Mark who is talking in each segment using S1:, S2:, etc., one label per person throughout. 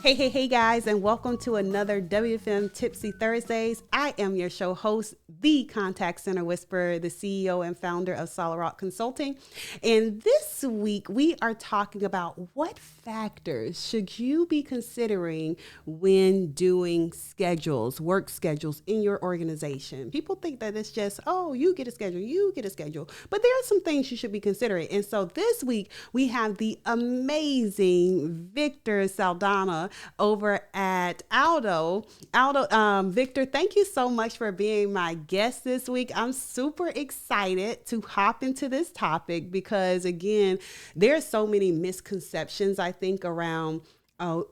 S1: Hey, guys, and welcome to another WFM Tipsy Thursdays. I am your show host, the Contact Center Whisperer, the CEO and founder of Solid Rock Consulting. And this week, we are talking about what factors should you be considering when doing schedules, work schedules in your organization. People think that it's just, oh, you get a schedule. But there are some things you should be considering. And so this week, we have the amazing Victor Salana over at Aldo. Victor, thank you so much for being my guest this week. I'm super excited to hop into this topic because, again, there are so many misconceptions, I think, around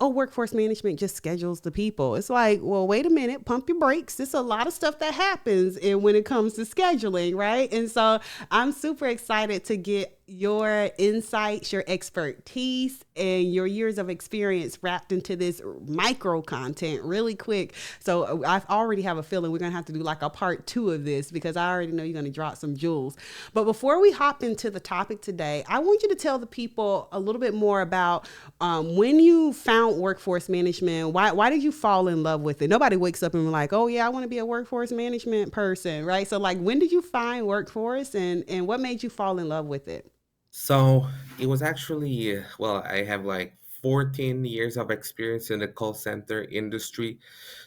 S1: workforce management just schedules the people. It's like, well, wait a minute, pump your brakes. There's a lot of stuff that happens when it comes to scheduling, right? And so I'm super excited to get your insights, your expertise, and your years of experience wrapped into this micro content really quick. So I already have a feeling we're going to have to do like a part two of this because I already know you're going to drop some jewels. But before we hop into the topic today, I want you to tell the people a little bit more about when you found workforce management. Why did you fall in love with it? Nobody wakes up and be like, oh yeah, I want to be a workforce management person, right? So like, when did you find workforce and what made you fall in love with it?
S2: So it was actually, I have like 14 years of experience in the call center industry.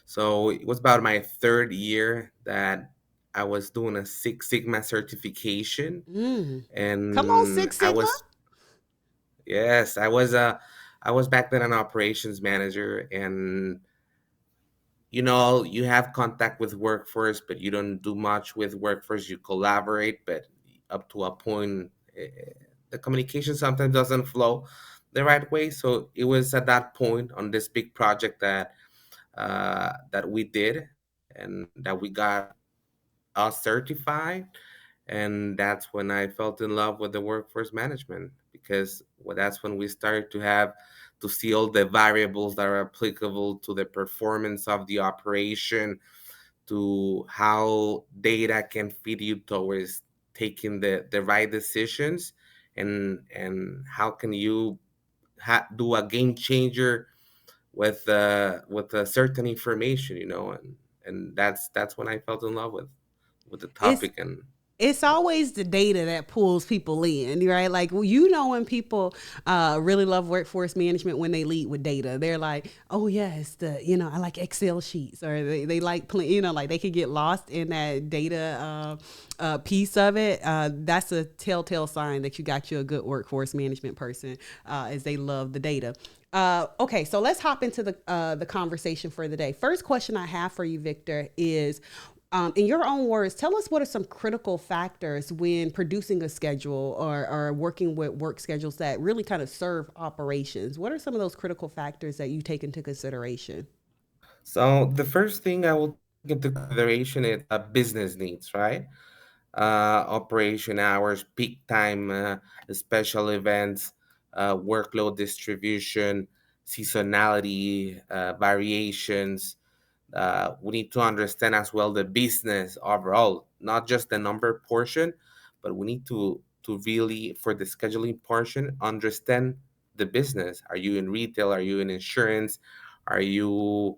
S2: So it was about my third year that I was doing a Six Sigma certification.
S1: Mm. Come on,
S2: And
S1: Six Sigma.
S2: yes, I was back then an operations manager. And, you have contact with workforce, but you don't do much with workforce. You collaborate, but up to a point, the communication sometimes doesn't flow the right way. So it was at that point on this big project that we did and that we got us certified, and that's when I felt in love with the workforce management because that's when we started to see all the variables that are applicable to the performance of the operation, to how data can feed you towards taking the right decisions, and how can you do a game changer with a certain information, and that's when I felt in love with the
S1: It's
S2: topic. And
S1: it's always the data that pulls people in, right? Like, well, when people really love workforce management when they lead with data, they're like, oh yes, I like Excel sheets, or they like like they could get lost in that data piece of it. That's a telltale sign that you got you a good workforce management person, as they love the data. Okay, so let's hop into the conversation for the day. First question I have for you, Victor, is in your own words, tell us what are some critical factors when producing a schedule or working with work schedules that really kind of serve operations. What are some of those critical factors that you take into consideration?
S2: so the first thing I will take into consideration is business needs, right? Operation hours, peak time, special events, workload distribution, seasonality, variations. We need to understand as well the business overall, not just the number portion, but we need to really, for the scheduling portion, understand the business. Are you in retail? Are you in insurance? Are you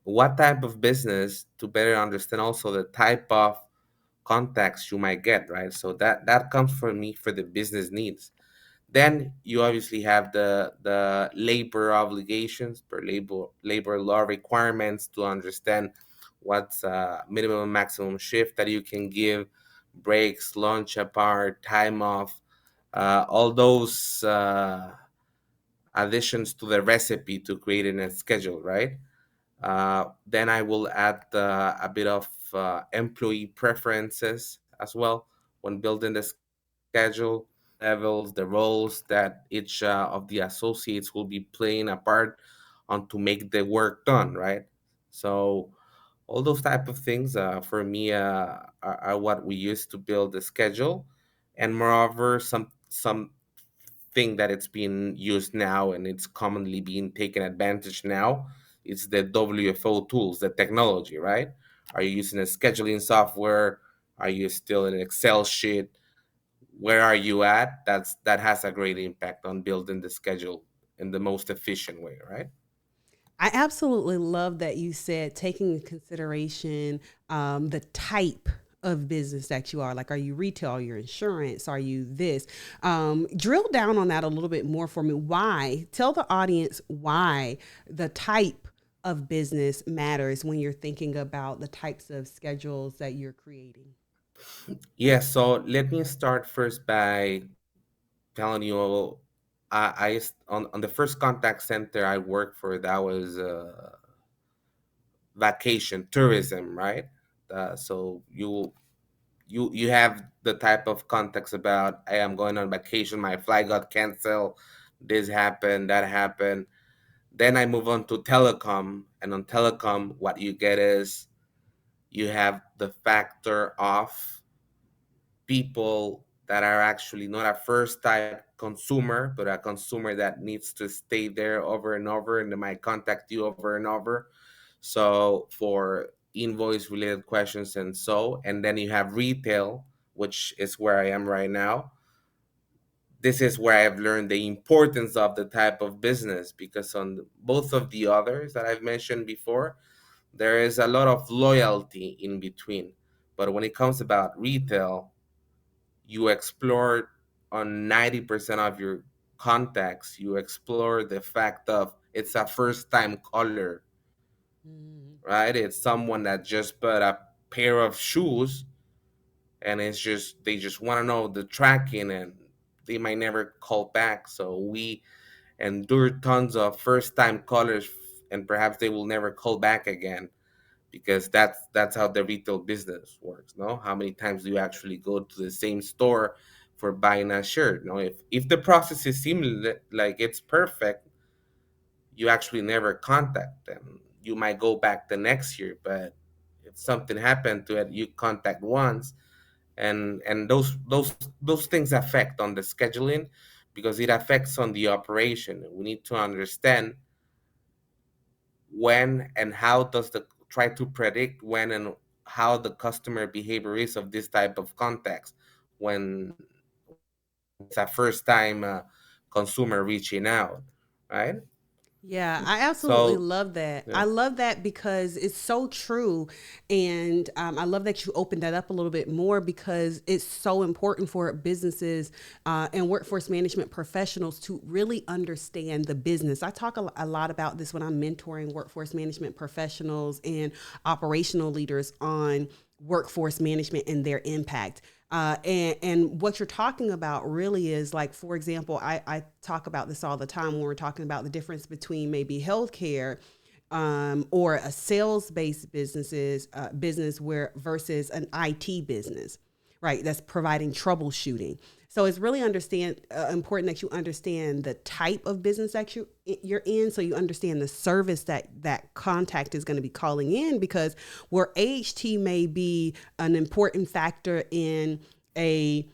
S2: what type of business, to better understand also the type of contacts you might get, right? So that comes for me for the business needs. Then you obviously have the labor obligations per labor law requirements to understand what's minimum and maximum shift that you can give, breaks, lunch apart, time off, all those additions to the recipe to creating a schedule, right? Then I will add a bit of employee preferences as well when building the schedule, levels, the roles that each of the associates will be playing a part on to make the work done, right? So all those type of things for me are what we use to build the schedule. And moreover, some thing that it's being used now and it's commonly being taken advantage now, it's the WFO tools, the technology, right? Are you using a scheduling software? Are you still in an Excel sheet? Where are you at? That has a great impact on building the schedule in the most efficient way, right?
S1: I absolutely love that you said taking into consideration the type of business that you are. Like, are you retail? Are you insurance? Are you this? Drill down on that a little bit more for me. Why? Tell the audience why the type of business matters when you're thinking about the types of schedules that you're creating.
S2: Yeah, so let me start first by telling you, on the first contact center I worked for, that was vacation tourism, right? So you have the type of context about, hey, I'm going on vacation, my flight got canceled, this happened, that happened. Then I move on to telecom, and on telecom, what you get is you have the factor of people that are actually not a first type consumer, but a consumer that needs to stay there over and over, and they might contact you over and over. So for invoice related questions and then you have retail, which is where I am right now. This is where I've learned the importance of the type of business, because on both of the others that I've mentioned before, there is a lot of loyalty in between. But when it comes about retail, you explore on 90% of your contacts, you explore the fact of it's a first time caller,
S1: Mm.
S2: right? It's someone that just bought a pair of shoes, and they just want to know the tracking, and they might never call back. So we endure tons of first time callers, and perhaps they will never call back again, because that's how the retail business works. No, how many times do you actually go to the same store for buying a shirt? No, if the process is similar, like it's perfect, you actually never contact them. You might go back the next year, but if something happened to it, you contact once, and those things affect on the scheduling, because it affects on the operation. We need to understand when and how does the try to predict when and how the customer behavior is of this type of context when when it's a first time consumer reaching out, right?
S1: Yeah, I absolutely
S2: So
S1: love that.
S2: yeah.
S1: I love that because it's so true. And I love that you opened that up a little bit more because it's so important for businesses and workforce management professionals to really understand the business. I talk a lot about this when I'm mentoring workforce management professionals and operational leaders on workforce management and their impact. And what you're talking about really is like, for example, I talk about this all the time when we're talking about the difference between maybe healthcare or a sales-based business where versus an IT business, right? That's providing troubleshooting. So it's really important that you understand the type of business that you're in, so you understand the service that contact is going to be calling in. Because where AHT may be an important factor in a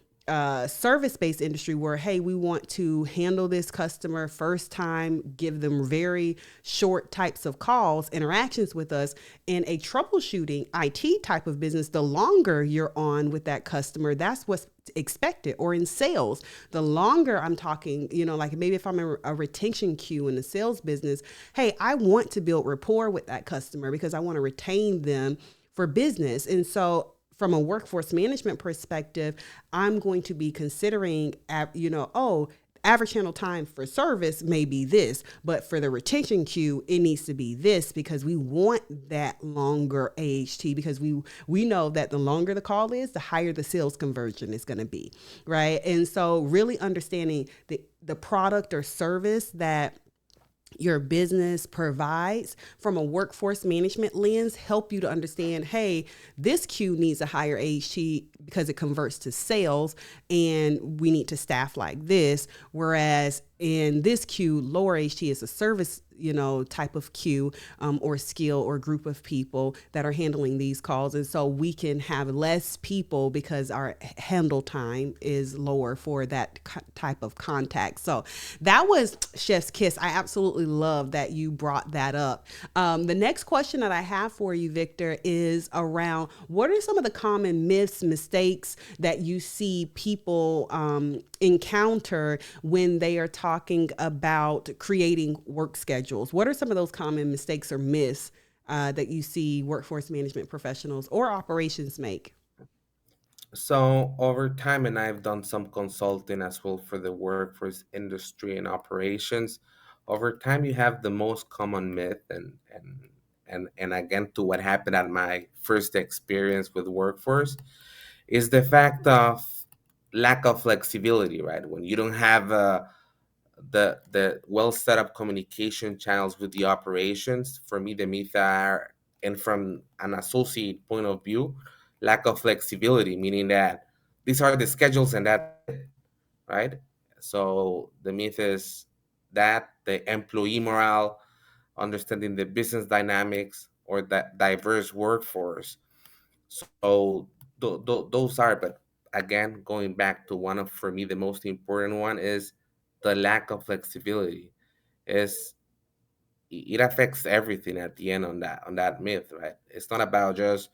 S1: service-based industry where, hey, we want to handle this customer first time, give them very short types of calls, interactions with us. In a troubleshooting IT type of business, the longer you're on with that customer, that's what's expected. Or in sales, the longer I'm talking, like maybe if I'm a retention queue in the sales business, hey, I want to build rapport with that customer because I want to retain them for business. And so from a workforce management perspective, I'm going to be considering, average handle time for service may be this, but for the retention queue, it needs to be this because we want that longer AHT because we know that the longer the call is, the higher the sales conversion is going to be, right? And so really understanding the product or service that your business provides from a workforce management lens help you to understand, hey, this queue needs a higher AHT because it converts to sales and we need to staff like this. Whereas in this queue, lower AHT is a service, type of queue or skill or group of people that are handling these calls. And so we can have less people because our handle time is lower for that type of contact. So that was Chef's Kiss. I absolutely love that you brought that up. The next question that I have for you, Victor, is around what are some of the common myths, mistakes that you see people encounter when they are talking talking about creating work schedules. What are some of those common mistakes or myths that you see workforce management professionals or operations make?
S2: So over time, and I've done some consulting as well for the workforce industry and operations. Over time, you have the most common myth, and again to what happened at my first experience with workforce is the fact of lack of flexibility. Right, when you don't have the well set up communication channels with the operations, for me the myth are, and from an associate point of view, lack of flexibility, meaning that these are the schedules and that's it, right? So the myth is that the employee morale, understanding the business dynamics or that diverse workforce. So those are, but again, going back to one of, for me, the most important one is the lack of flexibility. Is it affects everything at the end on that myth, right? It's not about just,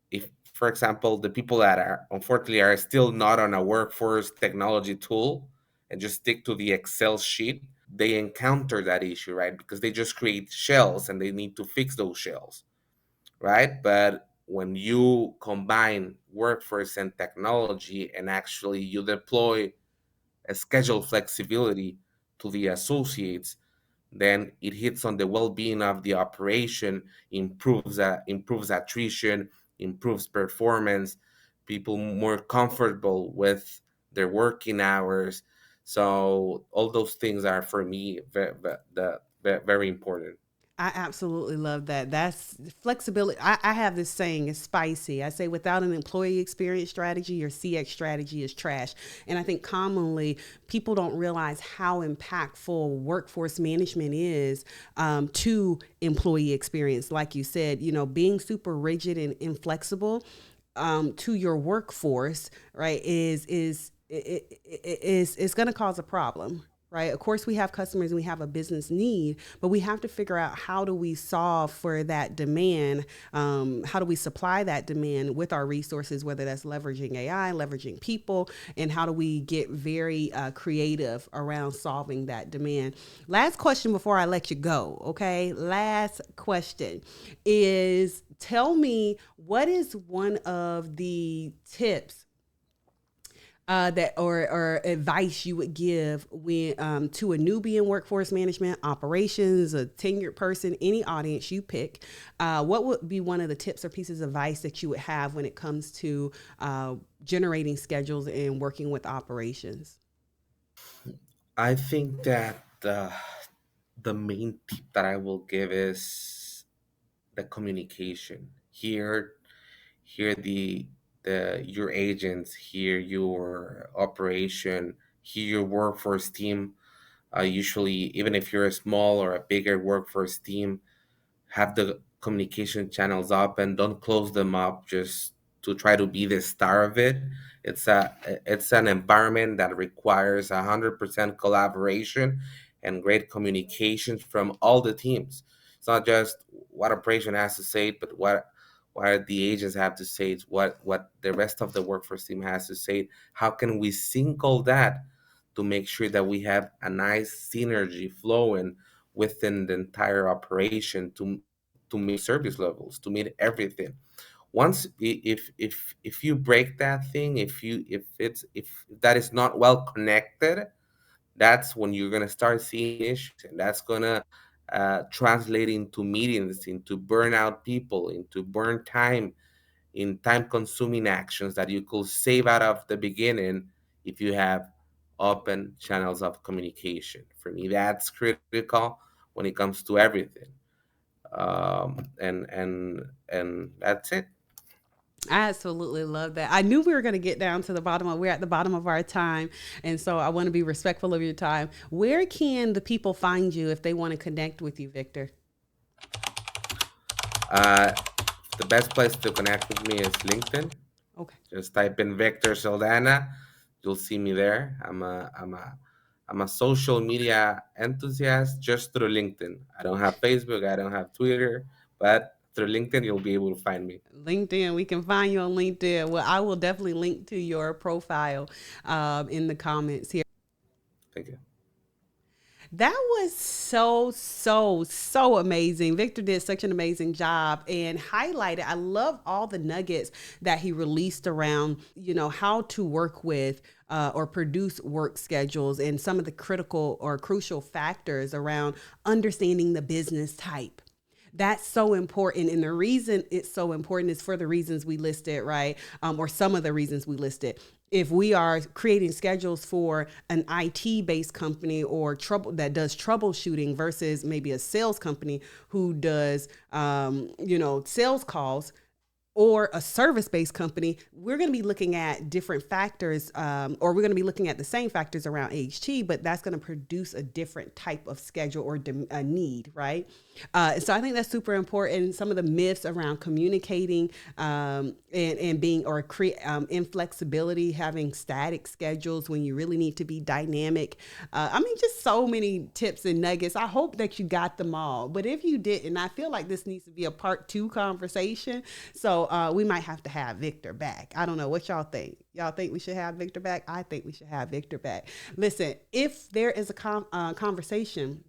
S2: if, for example, the people that are unfortunately are still not on a workforce technology tool and just stick to the Excel sheet, they encounter that issue, right? Because they just create shells and they need to fix those shells, right? But when you combine workforce and technology and actually you deploy a schedule flexibility to the associates, then it hits on the well-being of the operation, improves attrition, improves performance, people more comfortable with their working hours. So all those things are for me very important.
S1: I absolutely love that. That's flexibility. I have this saying, it's spicy. I say, without an employee experience strategy, your CX strategy is trash. And I think commonly people don't realize how impactful workforce management is to employee experience. Like you said, being super rigid and inflexible to your workforce, right, is going to cause a problem. Right. Of course, we have customers and we have a business need, but we have to figure out how do we solve for that demand? How do we supply that demand with our resources, whether that's leveraging AI, leveraging people, and how do we get very creative around solving that demand? Last question before I let you go. Okay. Last question is, tell me, what is one of the tips that or advice you would give when to a newbie in workforce management operations, a tenured person, any audience you pick? What would be one of the tips or pieces of advice that you would have when it comes to generating schedules and working with operations?
S2: I think that the main tip that I will give is the communication. Hear the your agents, hear your operation, hear your workforce team. Usually, even if you're a small or a bigger workforce team, have the communication channels up and don't close them up just to try to be the star of it. It's an environment that requires 100% collaboration and great communication from all the teams. It's not just what operation has to say, but what the agents have to say. It's what the rest of the workforce team has to say. How can we sync all that to make sure that we have a nice synergy flowing within the entire operation to meet service levels, to meet everything. Once if you break that thing, if that is not well connected, that's when you're gonna start seeing issues, and that's gonna translate into meetings, into burnout people, into burn time, in time consuming actions that you could save out of the beginning if you have open channels of communication. For me, that's critical when it comes to everything. And that's it.
S1: I absolutely love that. I knew we were going to get down to the bottom of, we're at the bottom of our time. And so I want to be respectful of your time. Where can the people find you if they want to connect with you, Victor?
S2: Uh, the best place to connect with me is LinkedIn.
S1: Okay.
S2: Just type in Victor Salana. You'll see me there. I'm a social media enthusiast just through LinkedIn. I don't have Facebook. I don't have Twitter, but through LinkedIn you'll be able to find me.
S1: LinkedIn. We can find you on LinkedIn. Well, I will definitely link to your profile in the comments here.
S2: Thank you.
S1: That was so amazing. Victor did such an amazing job and highlighted. I love all the nuggets that he released around, how to work with or produce work schedules and some of the critical or crucial factors around understanding the business type. That's so important. And the reason it's so important is for the reasons we listed, right? Or some of the reasons we listed. If we are creating schedules for an IT based company or that does troubleshooting versus maybe a sales company who does, sales calls, or a service-based company, we're going to be looking at different factors, or we're going to be looking at the same factors around HT, but that's going to produce a different type of schedule or a need, right? So I think that's super important. Some of the myths around communicating and being or inflexibility, having static schedules when you really need to be dynamic. Just so many tips and nuggets. I hope that you got them all. But if you didn't, I feel like this needs to be a part 2 conversation. So we might have to have Victor back. I don't know what y'all think. Y'all think we should have Victor back? I think we should have Victor back. Listen, if there is a conversation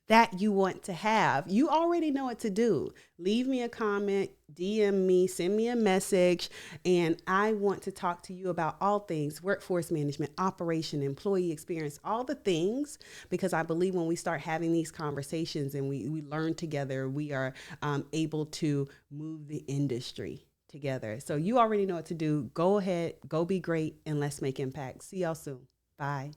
S1: that you want to have, you already know what to do. Leave me a comment, DM me, send me a message, and I want to talk to you about all things workforce management, operation, employee experience, all the things, because I believe when we start having these conversations and we learn together, we are able to move the industry together. So you already know what to do. Go ahead, go be great, and let's make impact. See y'all soon. Bye.